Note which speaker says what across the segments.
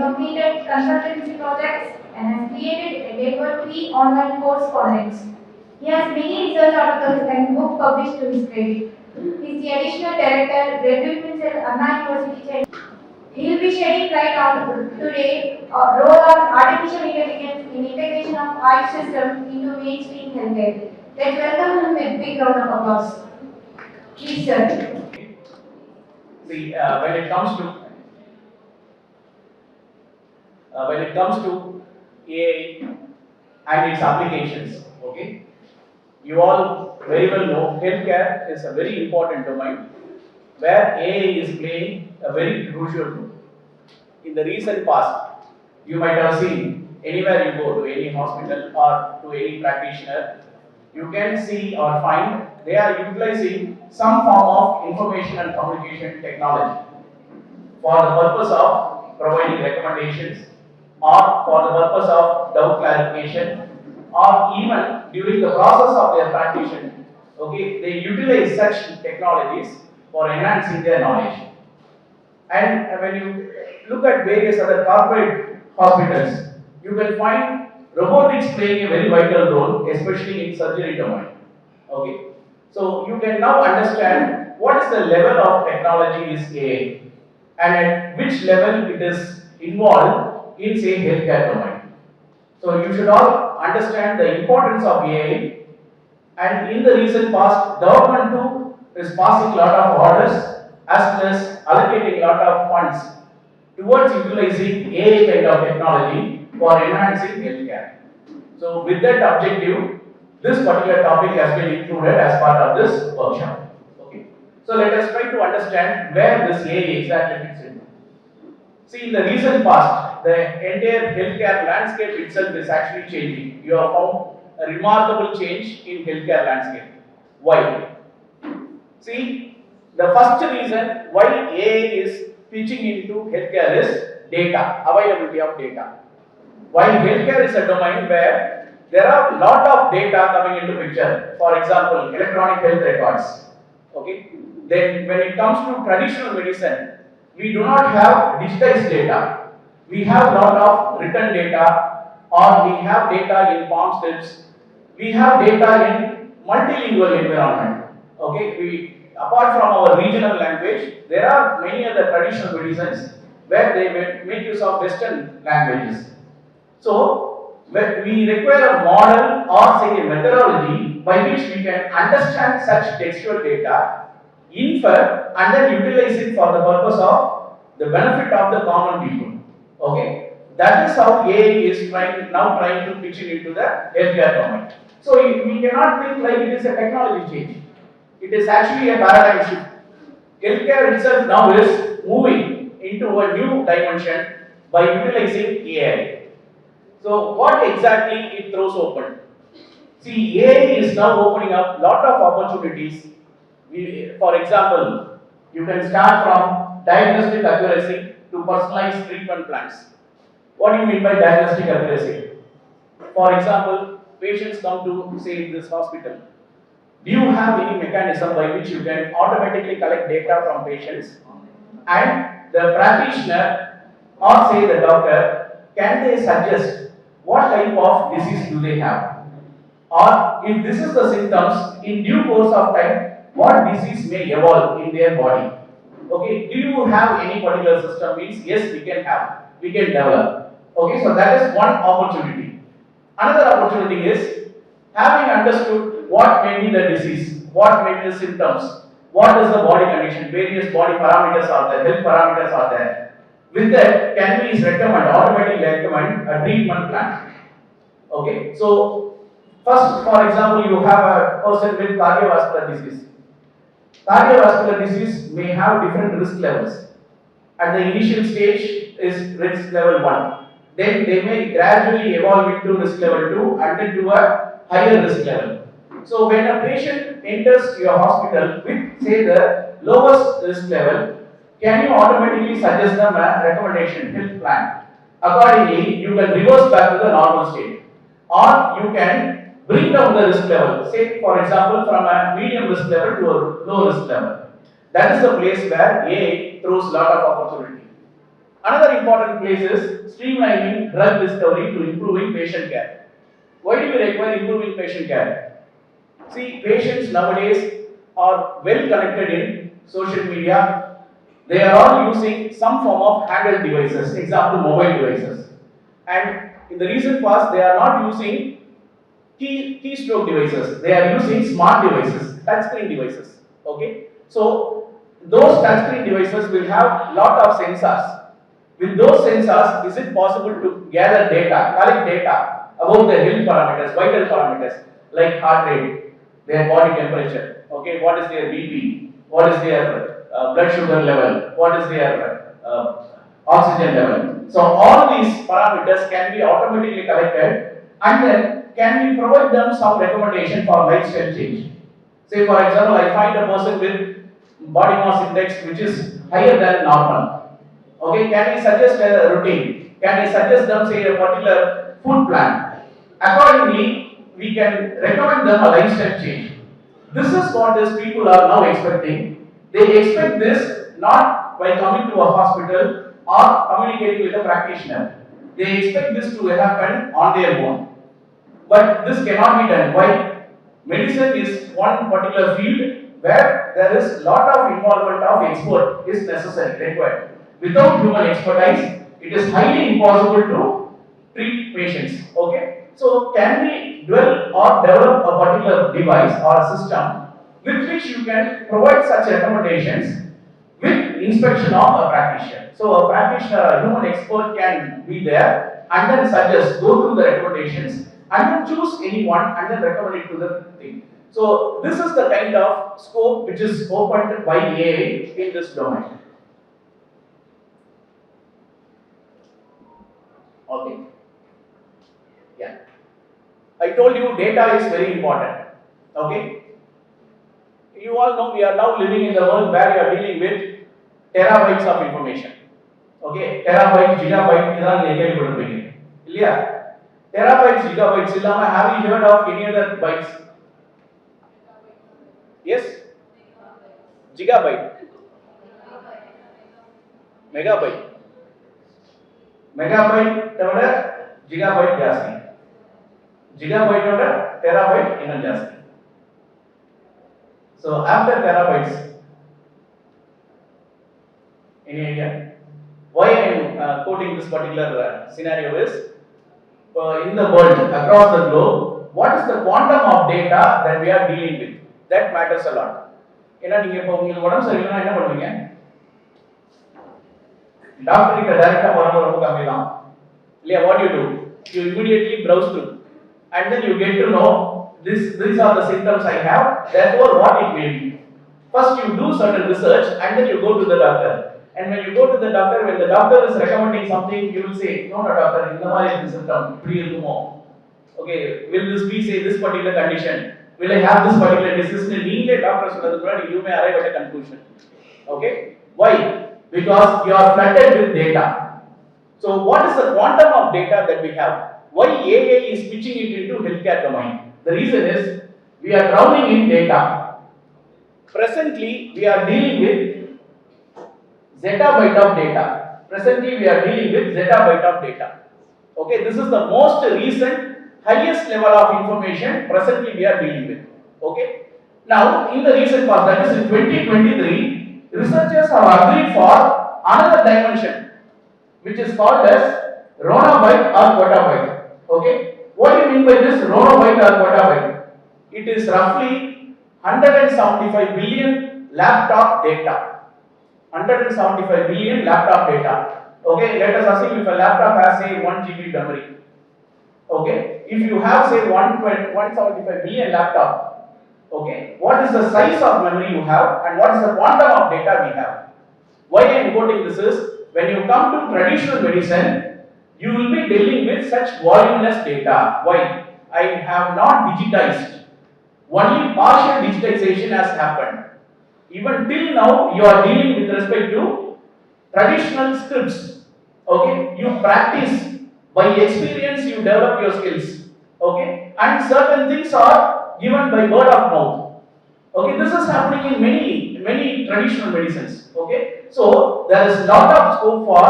Speaker 1: completed consultancy projects and has created a network free online course content. He has many research articles and books published to his credit. He is the additional director, Recruitment Cell, Unani University. He will be shedding light on today role of artificial intelligence in integration of Ayush system into mainstream healthcare. Let's welcome him with a big round of applause. Please, sir.
Speaker 2: See, when it comes to AI and its applications, okay, you all very well know healthcare is a very important domain where AI is playing a very crucial role. In the recent past, you might have seen anywhere you go to any hospital or to any practitioner, you can see or find they are utilizing some form of information and communication technology for the purpose of providing recommendations or for the purpose of doubt clarification or even during the process of their practice. Okay, they utilize such technologies for enhancing their knowledge. And when you look at various other corporate hospitals, you can find robotics playing a very vital role, especially in surgery domain. Okay, so you can now understand what is the level of technology is AI and at which level it is involved in say healthcare domain. So you should all understand the importance of AI, and in the recent past, government too is passing a lot of orders as well as allocating a lot of funds towards utilizing AI kind of technology for enhancing healthcare. So with that objective, this particular topic has been included as part of this workshop. Okay. So let us try to understand where this AI exactly fits in. See, in the recent past, the entire healthcare landscape itself is actually changing. You have found a remarkable change in healthcare landscape. Why? See, the first reason why AI is pitching into healthcare is data, availability of data. While healthcare is a domain where there are a lot of data coming into picture, for example, electronic health records. Okay, then when it comes to traditional medicine, we do not have digitized data. We have a lot of written data, or we have data in palm strips. We have data in multilingual environment. Okay, apart from our regional language, there are many other traditional medicines where they make use of Western languages. So, we require a model or say a methodology by which we can understand such textual data, infer and then utilize it for the purpose of the benefit of the common people. Okay, that is how AI is now trying to pitch it into the healthcare domain. So we cannot think like it is a technology change. It is actually a paradigm shift. Healthcare itself now is moving into a new dimension by utilizing AI. So what exactly it throws open? See, AI is now opening up lot of opportunities. For example, you can start from diagnostic accuracy to personalized treatment plans. What do you mean by diagnostic accuracy? For example, patients come to say this hospital. Do you have any mechanism by which you can automatically collect data from patients and the practitioner or say the doctor, can they suggest what type of disease do they have? Or if this is the symptoms, in due course of time, what disease may evolve in their body? Okay, do you have any particular system? Means yes, we can have, we can develop. Okay, so that is one opportunity. Another opportunity is having understood what may be the disease, what may be the symptoms, what is the body condition, various body parameters are there, health parameters are there. With that, can we automatically recommend a treatment plan? Okay, so first, for example, you have a person with cardiovascular disease. Cardiovascular disease may have different risk levels. At the initial stage is risk level 1. Then they may gradually evolve into risk level 2 and then to a higher risk level. So when a patient enters your hospital with say the lowest risk level, can you automatically suggest them a recommendation, health plan? Accordingly, you can reverse back to the normal state. Or you can bring down the risk level, say for example from a medium risk level to a low risk level. That is the place where AI throws a lot of opportunity. Another important place is streamlining drug discovery to improving patient care. Why do we require improving patient care? See, patients nowadays are well connected in social media. They are all using some form of handheld devices, example mobile devices. And in the recent past, they are not using keystroke devices. They are using smart devices, touchscreen devices. Okay, so those touchscreen devices will have lot of sensors. With those sensors, is it possible to gather data, collect data about their health parameters, vital parameters like heart rate, their body temperature, okay, what is their BP, what is their blood sugar level, what is their oxygen level. So all these parameters can be automatically collected and then can we provide them some recommendation for lifestyle change. Say for example, I find a person with body mass index which is higher than normal. Okay, can we suggest a routine? Can we suggest them say a particular food plan? Accordingly, we can recommend them a lifestyle change. This is what these people are now expecting. They expect this not by coming to a hospital or communicating with a practitioner. They expect this to happen on their own. But this cannot be done. Why? Medicine is one particular field where there is lot of involvement of expert is necessary, required. Without human expertise, it is highly impossible to treat patients. Okay? So, can we dwell or develop a particular device or a system with which you can provide such recommendations with inspection of a practitioner. So, a practitioner, a human expert can be there and then suggest, go through the recommendations and then choose anyone and then recommend it to the thing. So, this is the kind of scope which is opened by AI in this domain. Okay. Yeah. I told you data is very important. Okay. You all know we are now living in the world where we are dealing with terabytes of information. Okay. Terabyte, gigabyte, terabytes, gigabytes, have you heard of any other bytes? Yes? Gigabyte. Megabyte. Megabyte gigabyte ಜಾಸ್ತಿ. Gigabyte terabyte ಇನ್ನೂ ಜಾಸ್ತಿ. So after terabytes, any idea? Why I am quoting this particular scenario is in the world, across the globe, what is the quantum of data that we are dealing with? That matters a lot. ஏன்னா நீங்க இப்போ உங்களுக்கு உடம்பு சரியில்லைன்னா என்ன பண்ணுவீங்க? Doctor கிட்ட டைரக்டா போறது ரொம்ப கம்மி தான். இல்லையா? What you do? You immediately browse through and then you get to know these are the symptoms I have, therefore what it may be. First you do certain research and then you go to the doctor. And when you go to the doctor, when the doctor is recommending something, you will say, no, doctor, in the மாதிரி is symptom, இப்படி இருக்குமோ? Okay, will this be say this particular condition? Will I have this particular disease? நீங்களே doctor சொல்றதுக்கு முன்னாடி you may arrive at a conclusion. Okay? Why? Because you are flooded with data. So what is the quantum of data that we have? Why AI is pitching it into healthcare domain? The reason is we are drowning in data. Presently, we are dealing with zettabyte of data. Presently, we are dealing with zettabyte of data. Okay, this is the most recent, highest level of information presently we are dealing with. Okay, now in the recent past, that is in 2023, researchers have agreed for another dimension, which is called as ronabyte or quotabyte. Okay, what do you mean by this ronabyte or quotabyte? It is roughly 175 billion laptop data. 175 billion laptop data. Okay, let us assume if a laptop has say 1 GB memory. Okay, if you have say 175 billion laptop, okay, what is the size of memory you have and what is the quantum of data we have? Why I am quoting this is, when you come to traditional medicine, you will be dealing with such voluminous data. Why? I have not digitized. Only partial digitization has happened. Even till now, you are dealing with respect to traditional scripts. Okay, you practice by experience, you develop your skills. Okay, and certain things are given by word of mouth. Okay, this is happening in many traditional medicines. Okay, so there is lot of scope for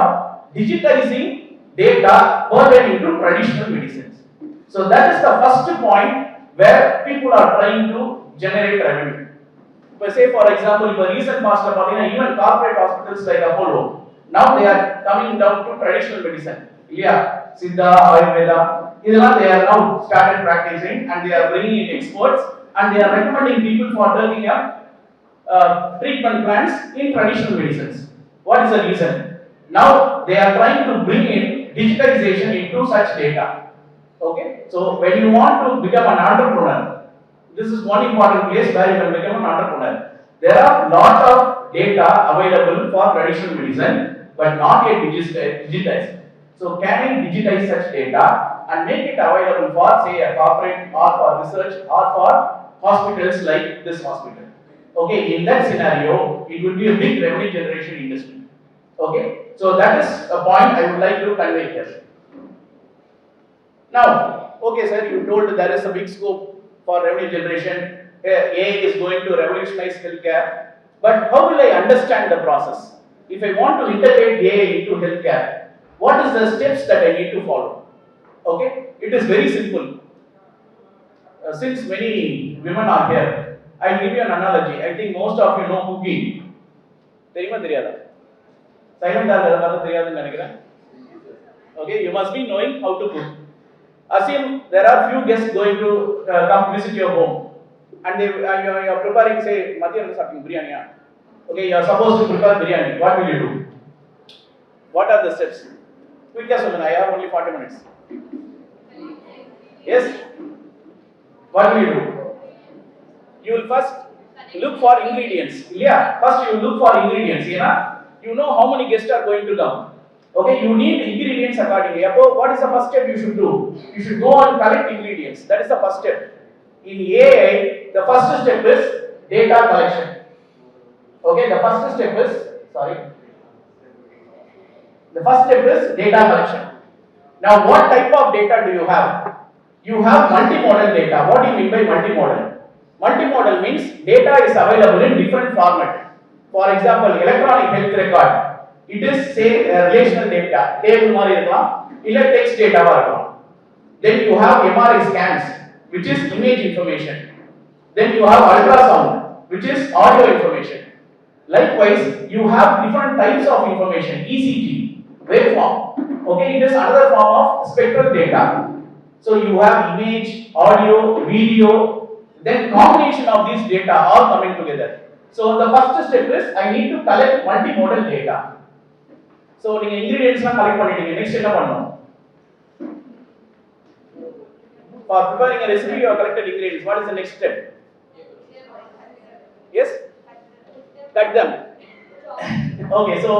Speaker 2: digitizing data pertaining to traditional medicines. So that is the first point where people are trying to generate revenue. Say for example, if a recent master even corporate hospitals like Apollo, now they are coming down to traditional medicine. Yeah, Siddha, Ayurveda, they are now started practicing and they are bringing in experts and they are recommending people for taking up treatment plans in traditional medicines. What is the reason? Now they are trying to bring in digitization into such data. Okay, so when you want to become an entrepreneur, this is one important place where you can become an entrepreneur. There are lot of data available for traditional medicine, but not yet digitized. So can I digitize such data and make it available for say a corporate or for research or for hospitals like this hospital? Okay, in that scenario, it will be a big revenue generation industry. Okay, so that is a point I would like to convey here. Now, okay, sir, you told there is a big scope for revenue generation. AI is going to revolutionize healthcare. But how will I understand the process? If I want to integrate AI into healthcare, what is the steps that I need to follow? Okay, it is very simple. Since many women are here, I'll give you an analogy. I think most of you know cooking. தெரியுமா தெரியாதா? Silent ஆ தெரியாதுன்னு நினைக்கிறேன். Okay, you must be knowing how to cook. Assume there are few guests going to come visit your home, and you are preparing say madhyam something biryani. Okay, you are supposed to prepare biryani. What will you do? What are the steps? Quick as well. I have only 40 minutes. Yes. What will you do? You will first look for ingredients. Yeah. First you look for ingredients. You know how many guests are going to come. Okay, you need ingredients accordingly. What is the first step you should do? You should go and collect ingredients. That is the first step. In AI, the first step is data collection. Okay, the first step is data collection. Now, what type of data do you have? You have multimodal data. What do you mean by multimodal? Multimodal means data is available in different format. For example, electronic health record. It is say relational data, table mari irukkalam illa text data va irukkalam. Then you have MRI scans, which is image information. Then you have ultrasound, which is audio information. Likewise, you have different types of information, ECG, waveform. Okay, it is another form of spectral data. So you have image, audio, video, then combination of these data all coming together. So the first step is I need to collect multimodal data. So நீங்க ingredients எல்லாம் collect பண்ணிட்டீங்க. Next என்ன பண்ணணும்? For preparing a recipe, you have collected ingredients. What is the next step? Yes? Cut them. Okay, so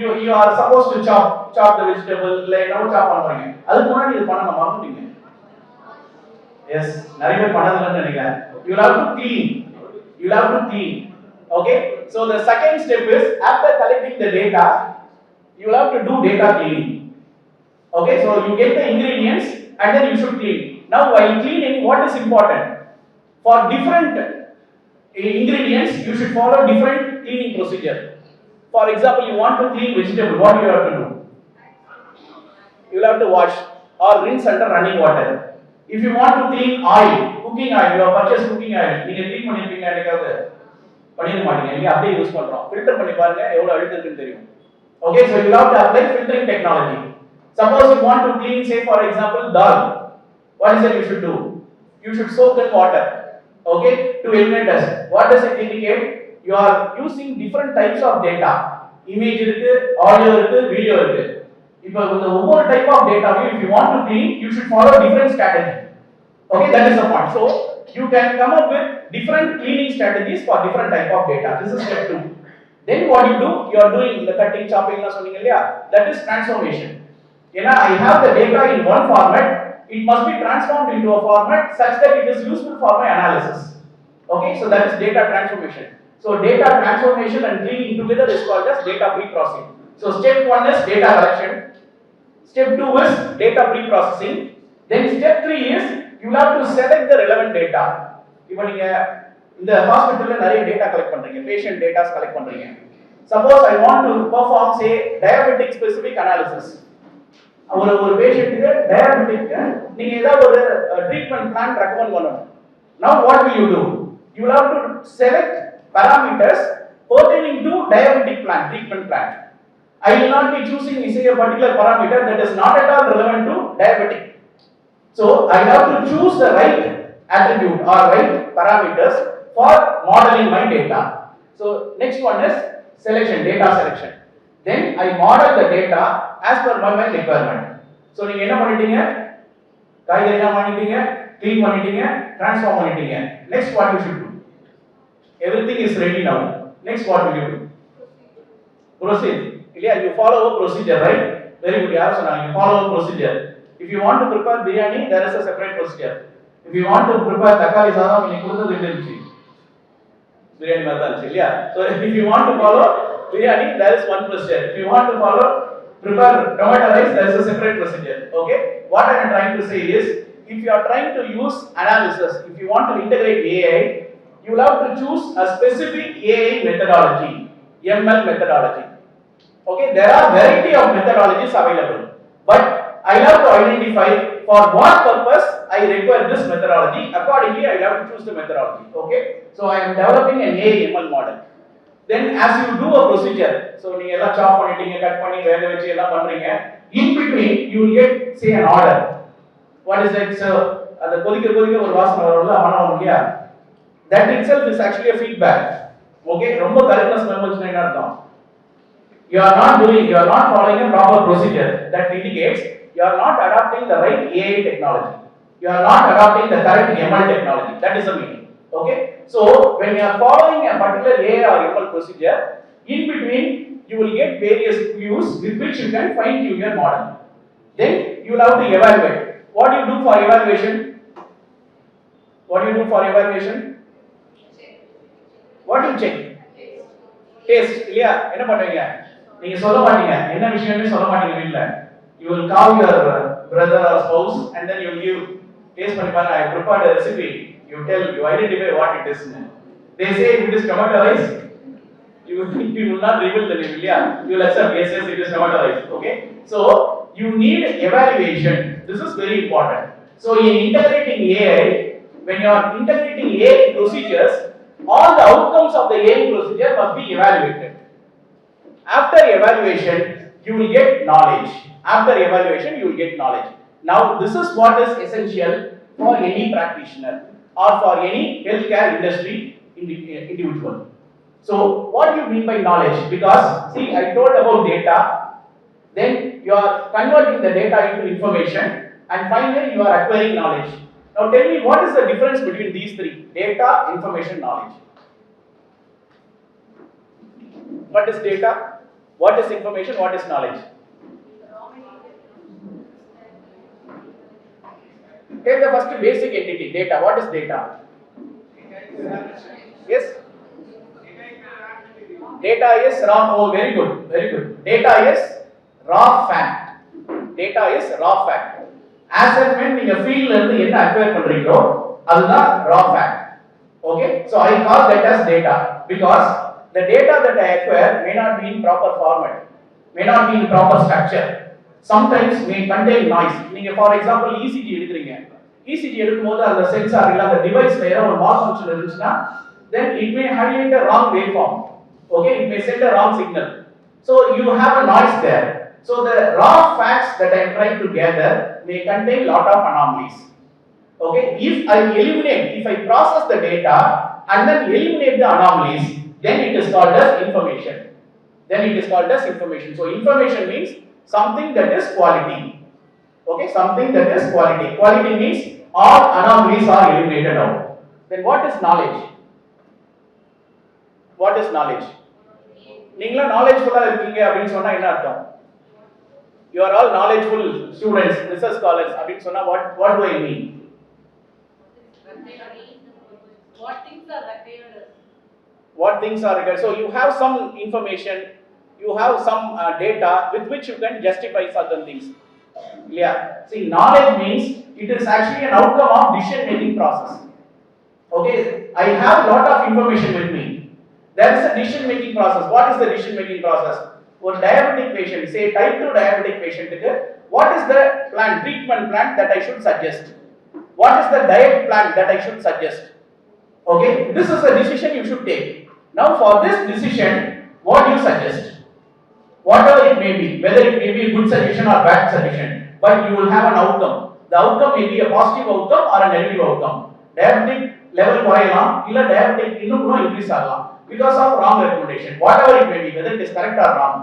Speaker 2: you are supposed to chop the vegetable. Like now chop பண்றீங்க. அதுக்கு முன்னாடி இது பண்ண மறந்துட்டீங்க. Yes, நிறைய பேர் பண்ணதலன்னு நினைக்கிறேன். You will have to clean. Okay? So the second step is after collecting the data, you will have to do data cleaning. Okay, so you get the ingredients and then you should clean. Now while cleaning, what is important? For different ingredients, you should follow different cleaning procedure. For example, you want to clean vegetable, what do you have to do? You will have to wash or rinse under running water. If you want to clean oil, cooking oil, you have purchased cooking oil, நீங்க clean பண்ணிருப்பீங்க என்னைக்காவது பண்ணிர மாட்டீங்க. நீங்க அப்படியே use பண்றோம். Filter பண்ணி பாருங்க எவ்வளவு அழுக்கு இருக்குன்னு தெரியும். Okay, so you have to apply filtering technology. Suppose you want to clean, say for example, dal. What is it you should do? You should soak in water. Okay, to eliminate dust. What does it indicate? You are using different types of data. Image இருக்கு, audio இருக்கு, video இருக்கு. இப்போ இந்த ஒவ்வொரு type of data if you want to clean, you should follow different strategy. Okay, that is the point. So you can come up with different cleaning strategies for different type of data. This is step 2. Then what you do? You are doing the cutting, chopping la சொன்னீங்க இல்லையா? That is transformation. ஏனா I have the data in one format, it must be transformed into a format such that it is useful for my analysis. Okay, so that is data transformation. So data transformation and cleaning together is called as data pre-processing. So step 1 is data collection. Step 2 is data pre-processing. Then step 3 is you have to select the relevant data. இப்போ நீங்க இந்த ஹாஸ்பிடல்ல நிறைய data collect பண்றீங்க, patient datas collect பண்றீங்க. Suppose I want to perform say diabetic specific analysis. ஒரு பேஷண்ட்டுக்கு டயபெட்டிக்கு நீங்க ஏதாவது ஒரு ட்ரீட்மெண்ட் பிளான் ரெக்கமெண்ட் பண்ணணும். Now what will you do? You will have to select parameters pertaining to diabetic plan, treatment plan. I will not be choosing say a particular parameter that is not at all relevant to diabetic. So I have to choose the right attribute or right parameters for modeling my data. So next one is selection, data selection. Then I model the data as per my requirement. So நீங்க என்ன பண்ணிட்டீங்க? காய்கறிலாம் வாங்கிட்டீங்க, clean பண்ணிட்டீங்க, transform பண்ணிட்டீங்க. Next what you should do? Everything is ready now. Next what will you do? Proceed. Yeah, you follow a procedure, right? Very good. Yaar sona, you follow a procedure. If you want to prepare biryani, there is a separate procedure. If you want to prepare takali sadam, you கொடுத்தது இருந்துச்சு. Biryani மாதிரி தான் இருந்துச்சு இல்லையா? So if you want to follow biryani, there is one procedure. If you want to follow prepare tomato rice, there is a separate procedure. Okay? What I am trying to say is, if you are trying to use analysis, if you want to integrate AI, you will have to choose a specific AI methodology, ML methodology. Okay? There are variety of methodologies available, but I have to identify for what purpose I require this methodology. Accordingly, I have to choose the methodology. Okay? So I am developing an AI ML model. Then as you do a procedure, so நீங்க எல்லாம் சாப் பண்ணிட்டீங்க, cut பண்ணி வேக வச்சு எல்லாம் பண்றீங்க, in between you will get say an order. What is that? So அந்த கொதிக்க ஒரு வாசனை வரும்ல, மனம் இல்லையா? That itself is actually a feedback. Okay? ரொம்ப கரெக்டா ஸ்மெல் வந்துச்சுன்னா என்ன அர்த்தம்? You are not following a proper procedure. That indicates you are not adopting the right AI technology. You are not adopting the correct ML technology. That is the meaning. Okay? So when you are following a particular AI or ML procedure, in between you will get various cues with which you can fine tune your model. Then you will have to evaluate. What do you do for evaluation? What do you do for evaluation? What do you check? Taste. இல்லையா? என்ன பண்ணுவீங்க? நீங்க சொல்ல மாட்டீங்க. என்ன விஷயம்னு சொல்ல மாட்டீங்க வீட்ல. You will call your brother or spouse and then you will give taste பண்ணி பாருங்க. I prepared a recipe. You identify what it is. They say it is tomato rice. You will not reveal the name, yeah. You will accept yes, it is tomato rice. Okay. So you need evaluation. This is very important. So in integrating AI, when you are integrating AI procedures, all the outcomes of the AI procedure must be evaluated. After evaluation, you will get knowledge. After evaluation, you will get knowledge. Now this is what is essential for any practitioner or for any healthcare industry individual. So what do you mean by knowledge? Because see, I told about data, then you are converting the data into information, and finally you are acquiring knowledge. Now tell me, what is the difference between these three? Data, information, knowledge. What is data? What is information? What is knowledge? Take the first basic entity, data. What is data? Yes? Data is raw. Oh, very good, very good. Data is raw fact. Data is raw fact. As and when நீங்க ஃபீல்ட்ல இருந்து என்ன acquire பண்றீங்களோ அதுதான் raw fact. Okay? So I call that as data because the data that I acquire may not be in proper format, may not be in proper structure. Sometimes may contain noise. நீங்க for example ECG எடுக்கிறீங்க. ECG எடுக்கும்போது அந்த sensor இல்ல அந்த டிவைஸ்ல ஏதோ ஒரு malfunction இருந்துச்சுன்னா then it may highlight a wrong waveform. Okay, it may send a wrong signal. So you have a noise there. So the raw facts that I am trying to gather may contain lot of anomalies. Okay, if I process the data and then eliminate the anomalies, then it is called as information. So information means something that is quality. Okay, something that is quality. Quality means all anomalies are eliminated out. Then what is knowledge? What is knowledge? நீங்களா knowledgefull இருக்கீங்க அப்படினு சொன்னா என்ன அர்த்தம்? You are all knowledgeable students, research scholars அப்படினு சொன்னா what do I mean?
Speaker 3: What things are required?
Speaker 2: What things are required? So you have some information, you have some data with which you can justify certain things. Yeah. See, knowledge means it is actually an outcome of decision making process. Okay, I have lot of information with me. There is a decision making process. What is the decision making process? For diabetic patient, say type 2 diabetic patient, what is the plan, treatment plan that I should suggest? What is the diet plan that I should suggest? Okay, this is a decision you should take. Now for this decision, what do you suggest? Whatever it may be, whether it may be a good suggestion or bad suggestion, but you will have an outcome. The outcome may be a positive outcome or a negative outcome. Diabetic level குறையலாம் இல்ல diabetic இன்னும் கூட increase ஆகலாம் because of wrong recommendation. Whatever it may be, whether it is correct or wrong,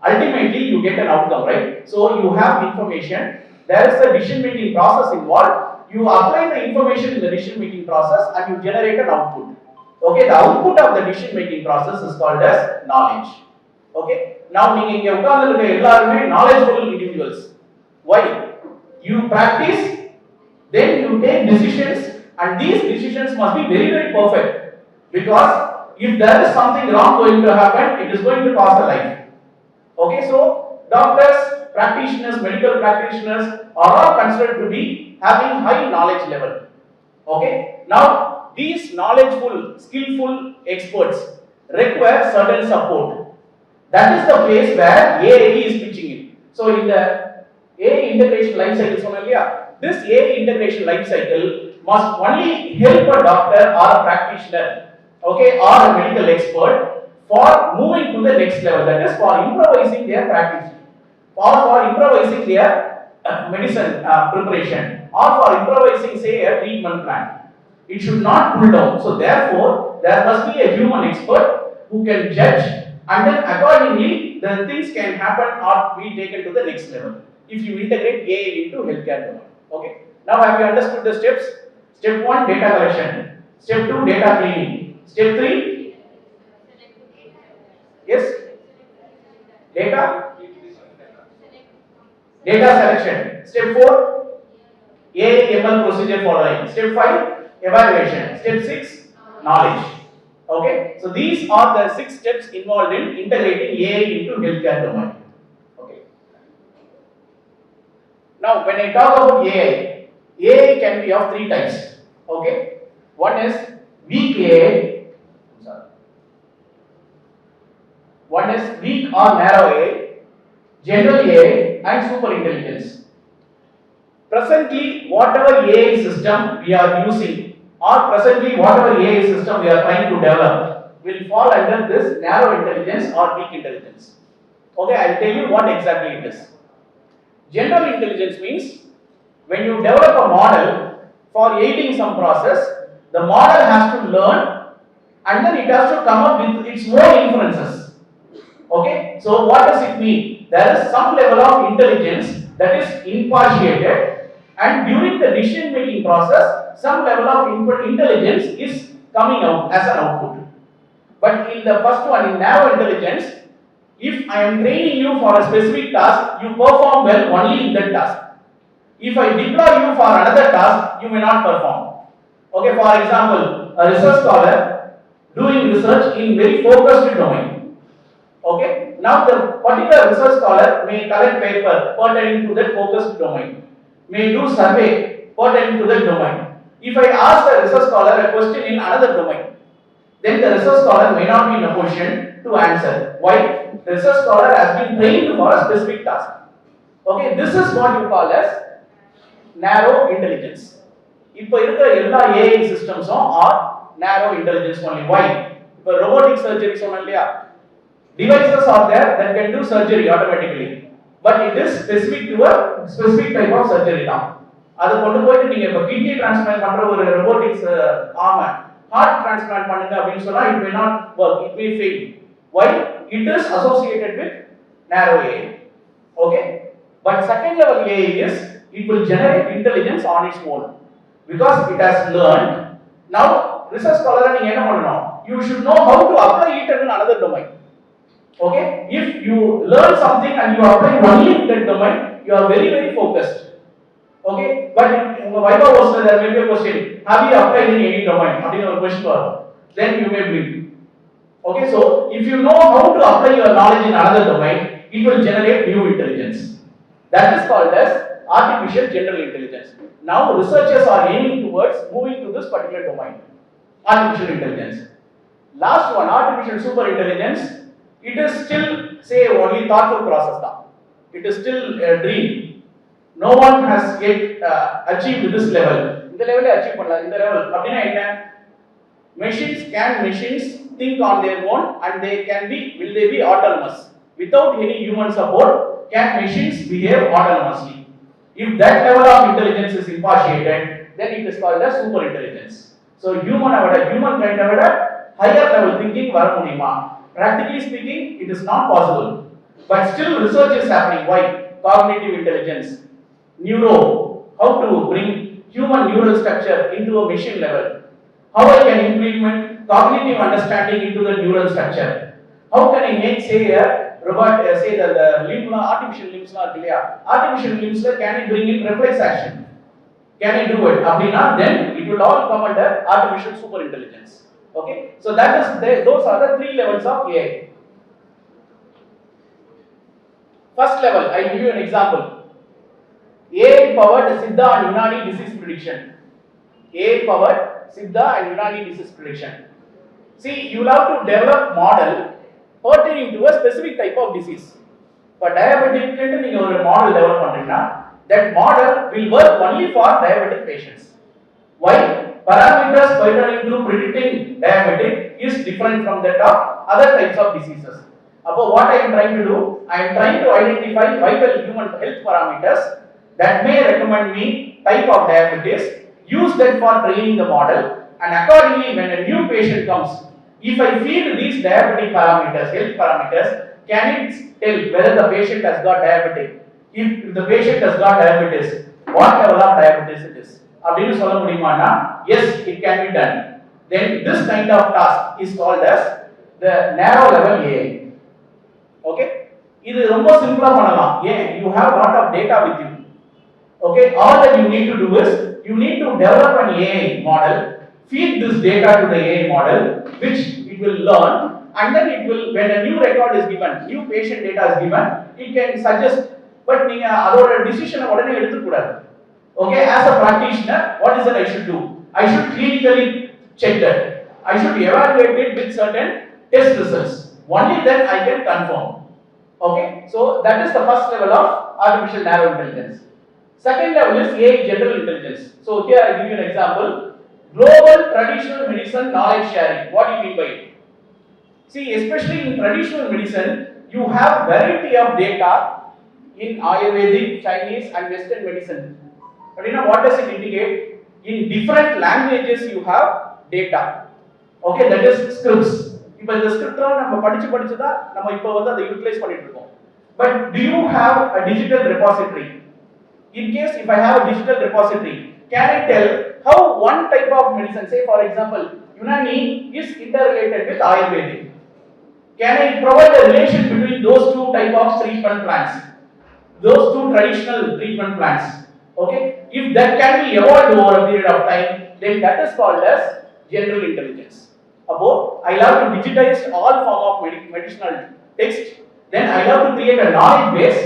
Speaker 2: ultimately you get an outcome, right? So you have information. There is a decision making process involved. You apply the information in the decision making process and you generate an output. Okay, the output of the decision making process is called as knowledge. Okay, now நீங்க இங்க உட்கார்ந்திருக்க எல்லாரும் knowledgeable individuals. Why? You practice, then you take decisions, and these decisions must be very very perfect, because if there is something wrong going to happen, it is going to cost a life. Okay, so doctors, practitioners, medical practitioners are all considered to be having high knowledge level. Okay, now these knowledgeful, skillful experts require certain support. That is the place where AAE is pitching in. So in the AAE integration life cycle, this AAE integration life cycle must only help a doctor or a practitioner, okay, or a medical expert for moving to the next level. That is for improvising their practice, or for improvising their medicine preparation, or for improvising, say, a treatment plan. It should not pull down. So therefore, there must be a human expert who can judge, and then accordingly the things can happen or be taken to the next level if you integrate AI into healthcare domain. Okay, now have you understood the steps? Step 1, data collection. Step 2, data cleaning. Step 3, yes, data selection. Step 4, AML procedure following. Step 5, evaluation. Step 6, knowledge. Okay, so these are the 6 steps involved in integrating AI into healthcare domain. Okay. Now, when I talk about AI can be of 3 types. Okay, one is weak AI. One is weak or narrow AI, general AI, and super intelligence. Presently, whatever AI system we are using, or presently whatever AI system we are trying to develop, will fall under this narrow intelligence or weak intelligence. Okay, I will tell you what exactly it is. General intelligence means when you develop a model for aiding some process, the model has to learn and then it has to come up with its own inferences. Okay, so what does it mean? There is some level of intelligence that is impartiated, and during the decision making process, some level of intelligence is coming out as an output. But in the first one, in narrow intelligence, if I am training you for a specific task, you perform well only in that task. If I deploy you for another task, you may not perform. Okay, for example, a research scholar doing research in very focused domain. Okay, now the particular research scholar may collect paper pertaining to that focused domain, may do survey pertaining to that domain. If I ask the research scholar a question in another domain, then the research scholar may not be in a position to answer. Why? The research scholar has been trained for a specific task. Okay, this is what you call as narrow intelligence. இப்போ இருக்கிற எல்லா AI systems are narrow intelligence only. Why? இப்போ robotic surgery சொன்னேன் இல்லையா, devices are there that can do surgery automatically, but it is specific to a specific type of surgery தான். அது கொண்டு போயிட்டு நீங்க இப்போ kidney transplant பண்ற ஒரு robotics arm heart transplant பண்ணுங்க அப்படினு சொன்னா it may not work, it may fail. Why? It is associated with narrow AI. Okay, but second level AI is it will generate intelligence on its own because it has learned. Now research scholar நீங்க என்ன பண்ணணும்? You should know how to apply it in another domain. Okay, if you learn something and you apply only in that domain, you are very very focused. Okay, but in the Viva was there may be a question, have you applied in any domain? Adina or question for then you may bring. Okay, so if you know how to apply your knowledge in another domain, it will generate new intelligence. That is called as artificial general intelligence. Now researchers are aiming towards moving to this particular domain, artificial intelligence. Last one, artificial super intelligence. It is still, say, only thoughtful process. It is still a dream. No one has yet achieved this level. இந்த level achieve பண்ணல. இந்த level அப்படினா என்ன? Machines think on their own and will they be autonomous without any human support? Can machines behave autonomously? If that level of intelligence is impartiated, then it is called as super intelligence. So human kind of higher level thinking vara mudiyuma? Practically speaking, it is not possible, but still research is happening. Why? Cognitive intelligence, how to bring human neural structure into a machine level. How I can implement cognitive understanding into the neural structure? How can I make, say, a robot, say the artificial limbs artificial limbs, can I bring in reflex action? Can I do it? Abdina, then it will all come under artificial super intelligence. Okay, so those are the 3 levels of AI. First level, I give you an example. AI powered Siddha and Unani disease prediction. AI powered Siddha and Unani disease prediction. See, you will have to develop model pertaining to a specific type of disease. For diabetic, you have a model develop, that model will work only for diabetic patients. Why? Parameters pertaining to predicting diabetic is different from that of other types of diseases. About what I am trying to do, I am trying to identify vital human health parameters that may recommend me type of diabetes, use that for training the model, and accordingly when a new patient comes, if I feed these diabetic parameters, health parameters, can it tell whether the patient has got diabetic? If the patient has got diabetes, what level of diabetes it is? Abdinu solla mudiyuma? Yes, it can be done. Then this kind of task is called as the narrow level AI. Okay? இது ரொம்ப சிம்பிளா பண்ணலாம். ஏன்? You have lot of data with you. Okay, all that you need to do is you need to develop an AI model, feed this data to the AI model, which it will learn, and then it will, when a new record is given, new patient data is given, it can suggest. But நீங்க அதோட decision உடனே எடுத்துக்க கூடாது. Okay, as a practitioner, what is that I should do? I should clinically check that. I should evaluate it with certain test results. Only then I can confirm. Okay, so that is the first level of artificial narrow intelligence. Second level is AI general intelligence. So here I give you an example. Global traditional medicine knowledge sharing. What do you mean by it? See, especially in traditional medicine, you have variety of data in Ayurvedic, Chinese and Western medicine. But you know what does it indicate? In different languages you have data. Okay, that is scripts. இப்போ இந்த script நம்ம படிச்சு தான் நம்ம இப்போ வந்து அதை utilise பண்ணிட்டு இருக்கோம். But do you have a digital repository? In case if I have a digital repository, can I tell how one type of medicine, say for example, Unani is interrelated with Ayurvedic? Can I provide a relation between those two type of treatment plans, those two traditional treatment plans? Okay, if that can be evolved over a period of time, then that is called as general intelligence. Above, I love to digitize all form of medicinal text. Then I love to create a knowledge base.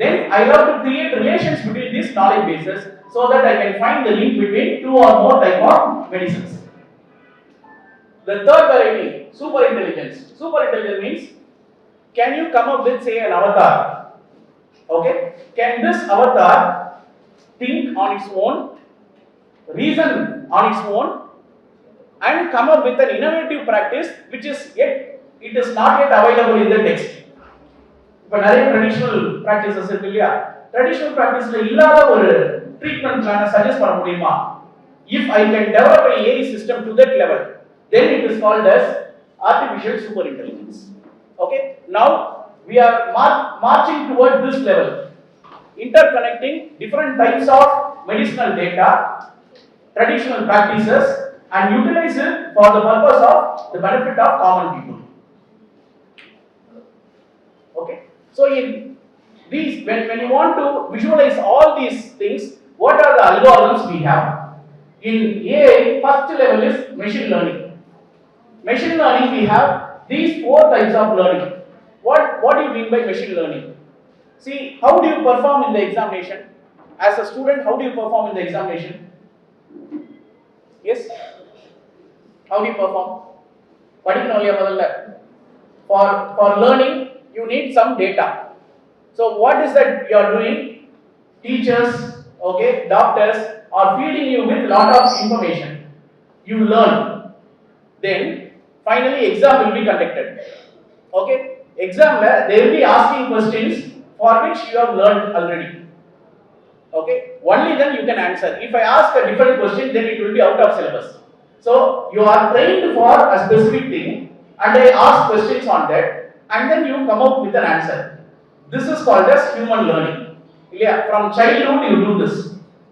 Speaker 2: Then I love to create relations between these knowledge bases so that I can find the link between two or more type of medicines. The third variety, super intelligence. Super intelligence means, can you come up with, say, an avatar? Okay, can this avatar think on its own, reason on its own, and come up with an innovative practice which is it is not yet available in the text? But நிறைய traditional practices இருக்கு இல்லையா? Traditional practiceல இல்லாத ஒரு treatment plan suggest பண்ண முடியுமா? If I can develop an AI system to that level, then it is called as artificial super intelligence. Okay, now we are marching towards this level, interconnecting different types of medicinal data, traditional practices, and utilize it for the purpose of the benefit of common people. Okay, so in these, when you want to visualize all these things, what are the algorithms we have? In AI, first level is machine learning. Machine learning, we have these 4 types of learning. What do you mean by machine learning? See, how do you perform in the examination? As a student, how do you perform in the examination? Yes? How do you perform? படிக்கணும் இல்லையா முதல்ல? For learning you need some data. So what is that you are doing? Teachers, okay, doctors are feeding you with lot of information. You learn. Then finally exam will be conducted. Okay, exam they will be asking questions for which you have learned already. Okay, only then you can answer. If I ask a different question, then it will be out of syllabus. So you are trained for a specific thing and I ask questions on that and then you come up with an answer. This is called as human learning. Yeah, from childhood you do this.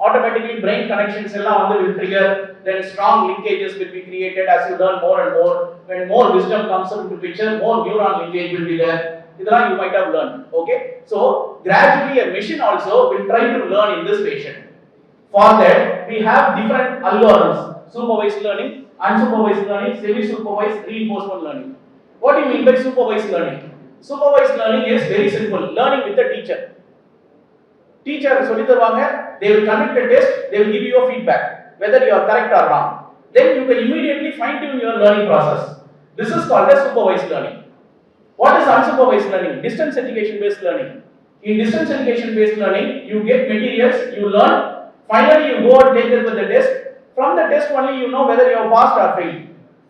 Speaker 2: Automatically brain connections will trigger, then strong linkages will be created as you learn more and more. When more wisdom comes into picture, more neuron linkage will be there. You might have learned. Okay, so gradually a machine also will try to learn in this fashion. For that we have different algorithms: supervised learning, unsupervised learning, semi-supervised, reinforcement learning. What do you mean by supervised learning? Supervised learning is very simple: learning with the teacher. Teacher சொல்லி தருவாங்க, they will conduct a test, they will give you a feedback whether you are correct or wrong. Then you can immediately fine tune your learning process. This is called as supervised learning. What is unsupervised learning? Distance education based learning. In distance education based learning, you get materials, you learn, finally you go and take it with the test. From the test only you know whether you have passed or failed.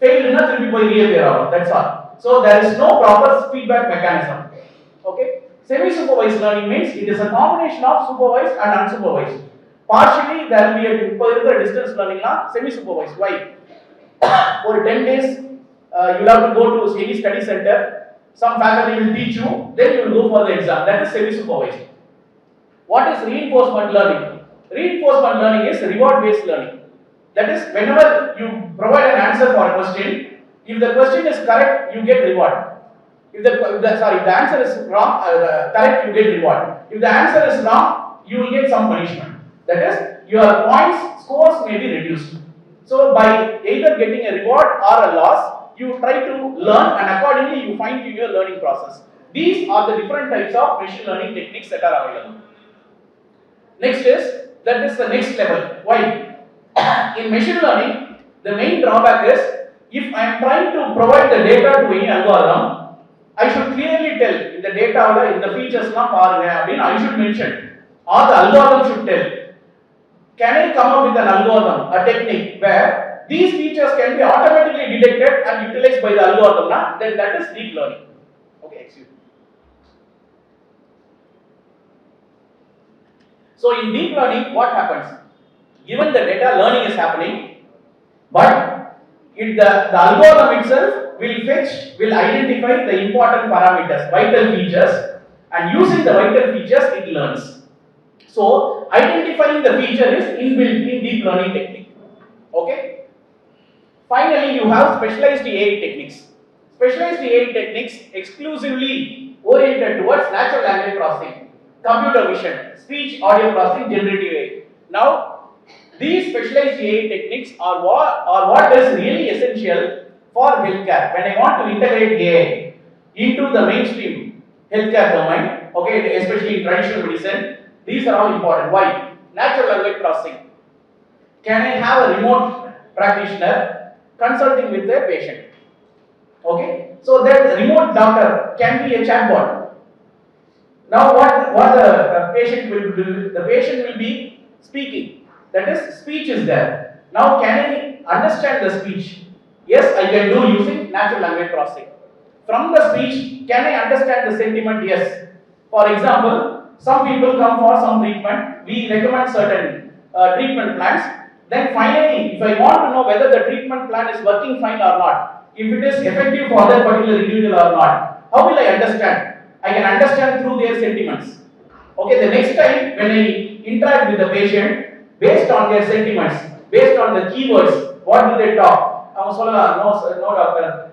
Speaker 2: Failed enough will be by reappear out. That's all. So there is no proper feedback mechanism. Okay. Semi-supervised learning means it is a combination of supervised and unsupervised. Partially there will be a distance learning semi-supervised. Why? For 10 days you will have to go to any study center. Some faculty will teach you, then you will go for the exam. That is semi-supervised. What is reinforcement learning? Reinforcement learning is reward-based learning. That is, whenever you provide an answer for a question, if the question is correct, you get reward. If the answer is wrong, correct, you get reward. If the answer is wrong, you will get some punishment. That is, your points, scores may be reduced. So by either getting a reward or a loss, you try to learn and accordingly you fine tune your learning process. These are the different types of machine learning techniques that are available. Next is, that is the next level. Why? In machine learning, the main drawback is, if I am trying to provide the data to any algorithm, I should clearly tell in the data, in the features, I should mention, or the algorithm should tell. Can I come up with an algorithm, a technique where these features can be automatically detected and utilized by the algorithm? Then that is deep learning. Okay, excuse me. So in deep learning, what happens? Given the data, learning is happening, but the algorithm itself will identify the important parameters, vital features, and using the vital features, it learns. So identifying the feature is inbuilt in deep learning technique. Okay. Finally, you have specialized AI techniques. Specialized AI techniques exclusively oriented towards natural language processing, computer vision, speech, audio processing, generative AI. Now, these specialized AI techniques are what is really essential for healthcare. When I want to integrate AI into the mainstream healthcare domain, okay, especially in traditional medicine, these are all important. Why? Natural language processing. Can I have a remote practitioner consulting with the patient? Okay, so that remote doctor can be a chatbot. Now what the patient will do? The patient will be speaking. That is, speech is there. Now can I understand the speech? Yes, I can do using natural language processing. From the speech, can I understand the sentiment? Yes. For example, some people come for some treatment. We recommend certain treatment plans. Then finally, if I want to know whether the treatment plan is working fine or not, if it is effective for that particular individual or not, how will I understand? I can understand through their sentiments. Okay, the next time when I interact with the patient, based on their sentiments, based on the keywords, what do they talk? No doctor,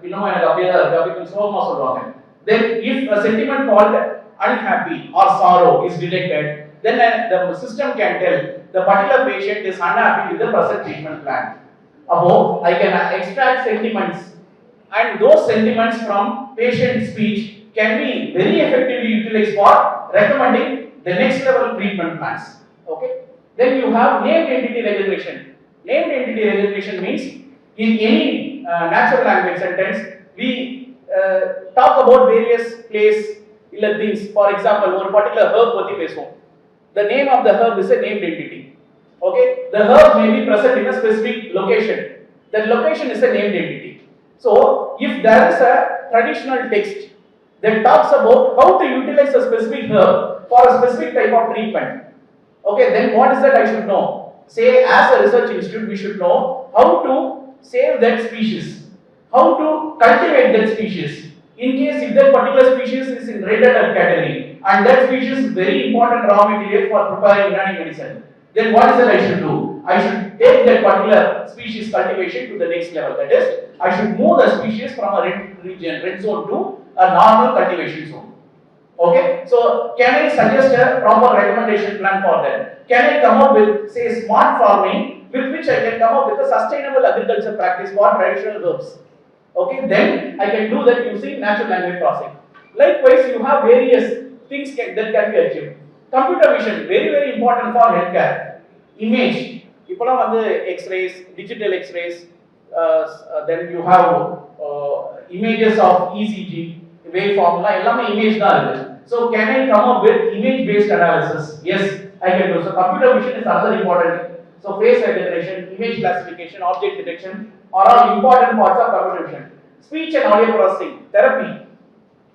Speaker 2: then if a sentiment called unhappy or sorrow is detected, then the system can tell the particular patient is unhappy with the present treatment plan. Above, I can extract sentiments, and those sentiments from patient speech can be very effectively utilized for recommending the next level treatment plans. Okay. Then you have named entity recognition. Named entity recognition means in any natural language sentence, we talk about various place illa things. For example, one particular herb பத்தி பேசுவோம். The name of the herb is a named entity. Okay, the herb may be present in a specific location. That location is a named entity. So if there is a traditional text that talks about how to utilize a specific herb for a specific type of treatment, okay, then what is that I should know? Say, as a research institute, we should know how to save that species, how to cultivate that species. In case if that particular species is in red alert category and that species is very important raw material for preparing Unani medicine, then what is that I should do? I should take that particular species cultivation to the next level. That is, I should move the species from a red region, red zone to a normal cultivation zone. Okay, so can I suggest a proper recommendation plan for them? Can I come up with, say, smart farming with which I can come up with a sustainable agriculture practice for traditional herbs? Okay, then I can do that using natural language processing. Likewise, you have various things that can be achieved. Computer vision, very very important for healthcare. Image, இப்போலாம் வந்து X-rays, digital X-rays, then you have images of ECG, waveform, எல்லாமே image தான் இருக்கு. So can I come up with image based analysis? Yes, I can do. So computer vision is another important. So face recognition, image classification, object detection are all important parts of computer vision. Speech and audio processing, therapy.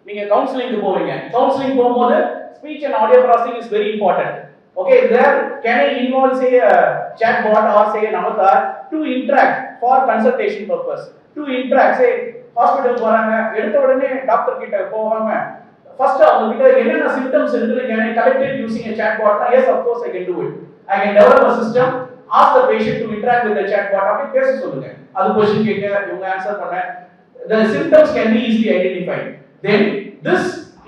Speaker 2: நீங்க கவுன்சிலிங்க்கு போவீங்க. Counselling போகும்போது speech and audio processing is very important. Okay, there can I involve, say, a chatbot or say an avatar to interact for consultation purpose. To interact, say, hospital போறாங்க, எடுத்த உடனே doctor கிட்ட போகாம first அவங்க கிட்ட என்னென்ன symptoms இருக்குன்னு can I collect it using a chatbot? Yes, of course I can do it. I can develop a system, ask the patient to interact with the chatbot. அப்படி பேச சொல்லுங்க. அது क्वेश्चन கேட்க இவங்க ஆன்சர் பண்ண. The symptoms can be easily identified. Then this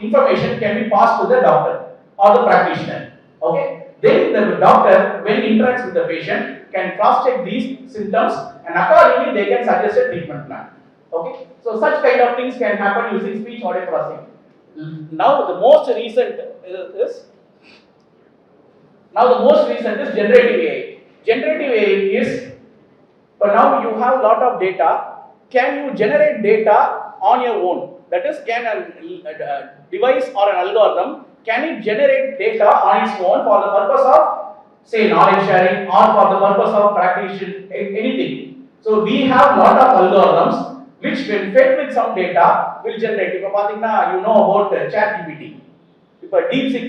Speaker 2: information can be passed to the doctor or the practitioner. Okay, then the doctor, when interacts with the patient, can cross check these symptoms and accordingly they can suggest a treatment plan. Okay, so such kind of things can happen using speech audio processing. Now the most recent is generative AI. Generative AI is, but now you have a lot of data. Can you generate data on your own? That is, can a device or an algorithm, can it generate data on its own for the purpose of, say, knowledge sharing or for the purpose of practice, anything. So we have lot of algorithms which when fed with some data will generate. If you know about ChatGPT. If DeepSeek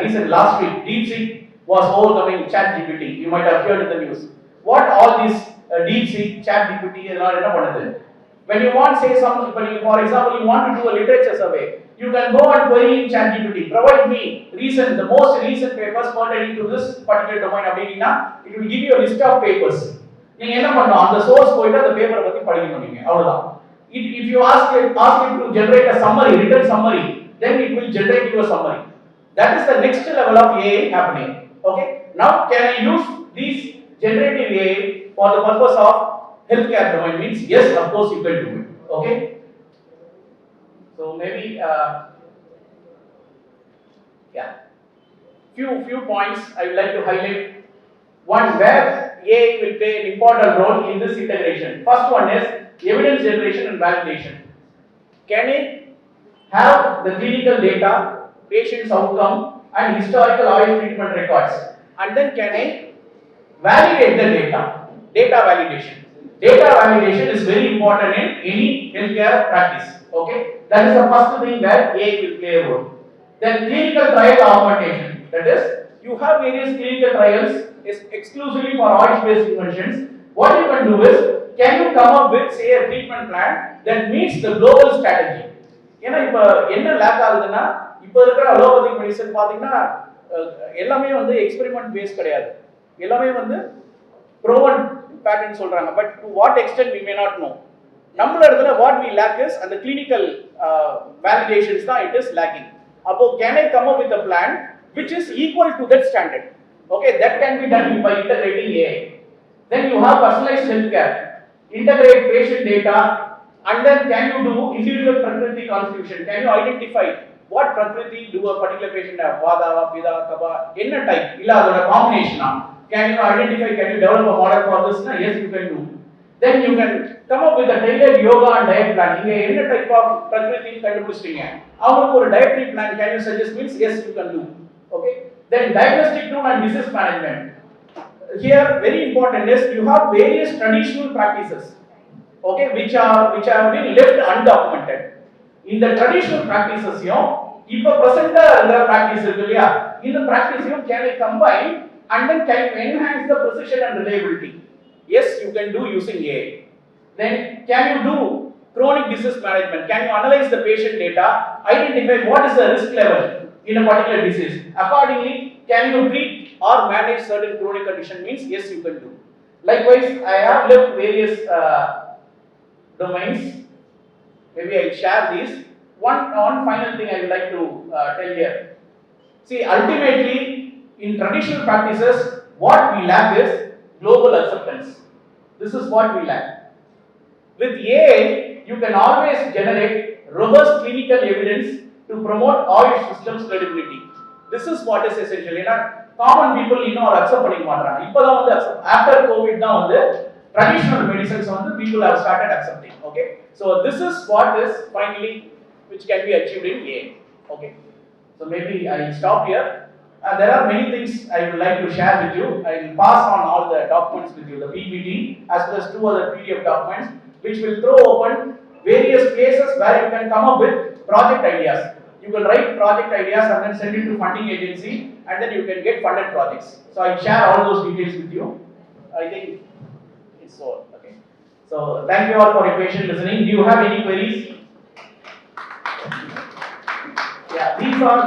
Speaker 2: recent last week, DeepSeek was overcoming ChatGPT. You might have heard in the news. What all these DeepSeek, ChatGPT and all enna panudhu? When you want, say, for example, you want to do a literature survey, you can go and query in ChatGPT, provide me the most recent papers pertaining to this particular domain. It will give you a list of papers. நீங்க என்ன பண்ணணும், அந்த source போயிட்டு அந்த பேப்பரை பத்தி படிக்கணும் நீங்க, அவ்வளவுதான். If you ask it to generate a summary, written summary, then it will generate you a summary. That is the next level of AI happening. Okay, now can I use these generative AI for the purpose of healthcare domain? Means yes, of course you can do it. Okay, so maybe few points I would like to highlight. One, where AI will play an important role in this integration. First one is evidence generation and validation. Can it have the clinical data, patient's outcome and historical oil treatment records, and then can I validate the data? Data validation. Data validation is very important in any healthcare practice. Okay, that is the first thing where AI will play a role. Then clinical trial augmentation. That is, you have various clinical trials exclusively for oil-based inventions. What you can do is, can you come up with, say, a treatment plan that meets the global strategy? ஏன்னா இப்ப என்ன லேக் ஆகுதுன்னா, இப்ப இருக்கிற allopathic medicine பாத்தீங்கன்னா எல்லாமே வந்து experiment base கிடையாது, எல்லாமே வந்து ப்ரோவன் பேட்டர்ன் சொல்றாங்க. But to what extend we may not know. நம்மள இடத்துல what we lack is அந்த clinical validations தான் it is lacking. அப்போ can I come up with a plan which is equal to that standard? Okay, that can be done by integrating AI. Then you have personalized healthcare, integrate patient data, and then can you do individual prakriti constitution? Can you identify what prakriti do a particular patient have? Vada, Pida, Kaba, enna type? Illa adoda combination. Can you identify? Can you develop a model for this? Yes, you can do. then you can come up with a tailored yoga and diet plan. நீங்க என்ன type of பிரகிருதி கண்டுபிடிச்சிட்டீங்க, அவங்களுக்கு ஒரு dietary plan can you suggest means yes you can do. Okay, then diagnostic tool and disease management. Here very important is you have various traditional practices, okay, which have been left undocumented. In the traditional practices இப்ப present the practice இருக்கு இல்லையா, இந்த practice can be combined and then can you enhance the precision and reliability. Yes, you can do using AI. Then can you do chronic disease management? Can you analyze the patient data, identify what is the risk level in a particular disease? Accordingly, can you treat or manage certain chronic condition? Means yes, you can do. Likewise, I have left various domains. Maybe I share these. One final thing I would like to tell here. See, ultimately, in traditional practices, what we lack is global acceptance. This is what we lack. With AI, you can always generate robust clinical evidence to promote all your systems credibility. This is what is essential. Common people are accept பண்ணிக்க மாட்டாங்க. இப்போதான் வந்து after COVID தான் வந்து traditional medicines வந்து people have started accepting. Okay, so this is what is finally which can be achieved in AI. Okay, so maybe I will stop here. There are many things I would like to share with you. I will pass on all the documents with you, the PPT as well as 2 other PDF documents, which will throw open various places where you can come up with project ideas. You will write project ideas and then send it to funding agency, and then you can get funded projects. So I share all those details with you. I think it's all okay. So thank you all for your patient listening. Do you have any queries? Yeah, these are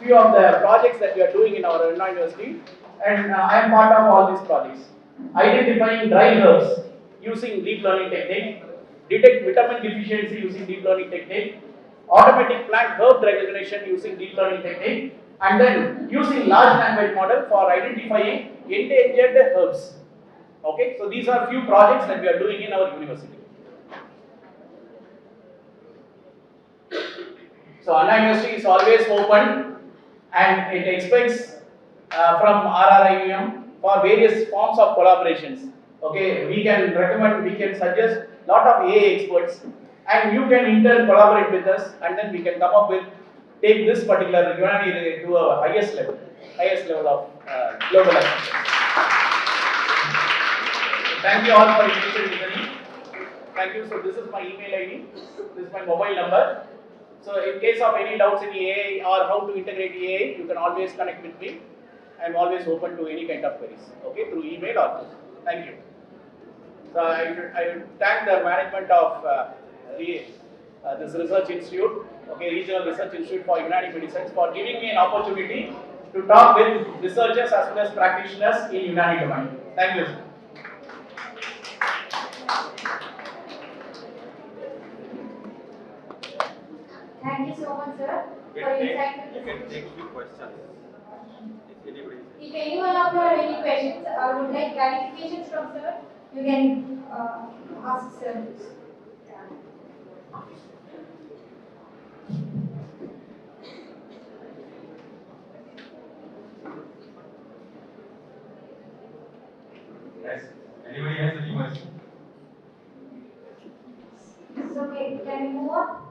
Speaker 2: few of the projects that we are doing in our Unani University, and I am part of all these projects. Identifying dry herbs using deep learning technique, detect vitamin deficiency using deep learning technique, automatic plant herb recognition using deep learning technique, and then using large language model for identifying endangered herbs. Okay, so these are few projects that we are doing in our university. So Unani University is always open and it expects from RRIUM for various forms of collaborations. Okay, we can recommend, we can suggest lot of AI experts, and you can collaborate with us, and then we can come up with take this particular Unani to a highest level of global acceptance. Thank you all for your patient listening. Thank you. So this is my email ID. This is my mobile number. So in case of any doubts in AI or how to integrate AI, you can always connect with me. I am always open to any kind of queries. Okay, through email or phone. Thank you. So I would thank the management of this research institute, okay, Regional Research Institute for Unani Medicines, for giving me an opportunity to talk with researchers as well as practitioners in Unani domain. Thank you.
Speaker 1: Thank you so much, sir, for your insightful
Speaker 4: You can
Speaker 1: presentation.
Speaker 4: take few questions.
Speaker 1: If anyone of you have any questions or would like clarifications from sir, you can ask sir.
Speaker 4: Yes. Anybody has any question?
Speaker 1: So, okay, can we move on?